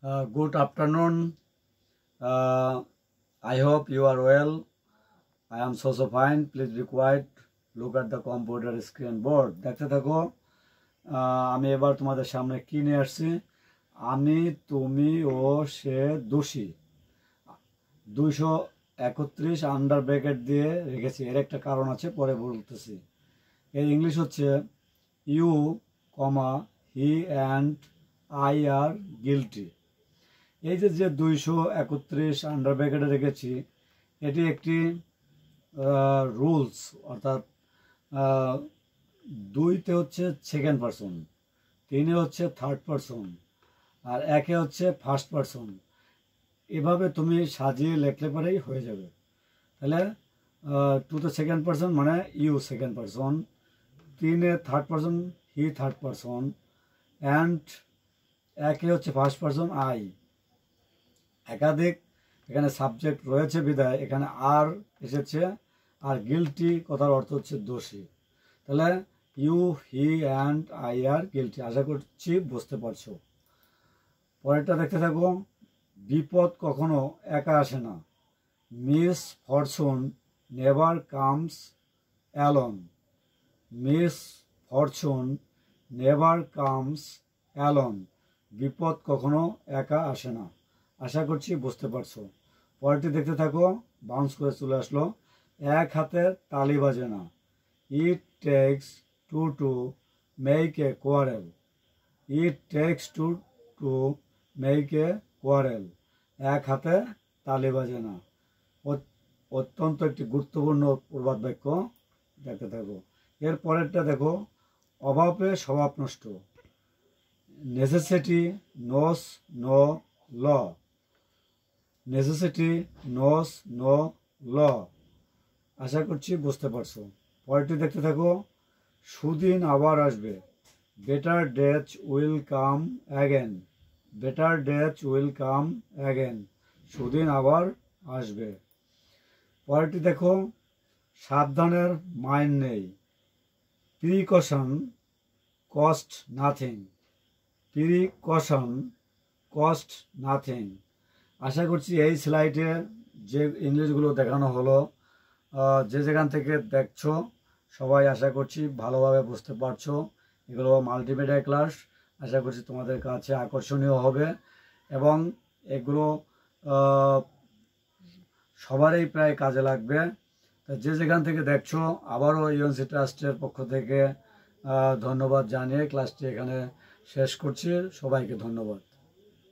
Good afternoon. I hope you are well. I am so fine. Please be quiet. Look at the computer screen board. দেখতে থাকো আমি এবার তোমাদের সামনে কি নিয়ে আসছি। আমি, তুমি, ও, সে, দোষী 231 আন্ডার ব্র্যাকেট দিয়ে রেখেছি। এর একটা কারণ আছে, পরে বলতেছি। এর ইংলিশ হচ্ছে you, he and I are guilty. এই যে 231 আন্ডার ব্র্যাকেটে রেখেছি, এটি একটি রুলস, অর্থাৎ 2তে হচ্ছে সেকেন্ড পারসন, 3-এ হচ্ছে থার্ড পারসন, আর 1-এ হচ্ছে ফার্স্ট পারসন। এভাবে তুমি সাজিয়ে লেখলে পরেই হয়ে যাবে। তাহলে 2তে সেকেন্ড পারসন মানে ইউ সেকেন্ড পারসন, 3-এ third person he third person, and 1-এ হচ্ছে ফার্স্ট পারসন আই। একাধিক এখানে সাবজেক্ট রয়েছে বিধায় এখানে আর এসেছে। আর গিলটি কথার অর্থ হচ্ছে দোষী। তাহলে you, he and I are guilty. আশা করছি বুঝতে পারছো। পরেরটা দেখতে থাকো। বিপদ কখনো একা আসে না। Miss Fortune never comes alone. Miss Fortune never comes alone. বিপদ কখনো একা আসে না। আশা করছি বুঝতে পারছো। পরেরটি দেখতে থাকো। বাউন্স করে চলে আসলো। এক হাতে তালি বাজে না। It takes two to make a quarrel. It takes two to make a quarrel. এক হাতে তালি বাজে না অত্যন্ত একটি গুরুত্বপূর্ণ প্রবাদ বাক্য। দেখতে থাকো। এর পরেরটা দেখো। অভাবে স্বভাব নষ্ট। Necessity knows no law. Necessity knows no law. আশা করছি বুঝতে পারছো। পরেরটি দেখতে থাকো। সুদিন আবার আসবে। Better days will come again. Better days will come again. সুদিন আবার আসবে। পরেরটি দেখো। সাবধানের মাইন্ড নেই। Precaution cost nothing. Precaution cost nothing. আশা করছি এই স্লাইডে যে ইংলিশগুলো দেখানো হলো, যে যেখান থেকে দেখছো সবাই আশা করছি ভালোভাবে বুঝতে পারছো। এগুলো মাল্টিমিডিয়া ক্লাস। আশা করছি তোমাদের কাছে আকর্ষণীয় হবে এবং এগুলো সবারই প্রায় কাজে লাগবে। যে যেখান থেকে দেখছো আবারও ইউএনসি ট্রাস্টের পক্ষ থেকে ধন্যবাদ জানিয়ে ক্লাসটি এখানে শেষ করছি। সবাইকে ধন্যবাদ।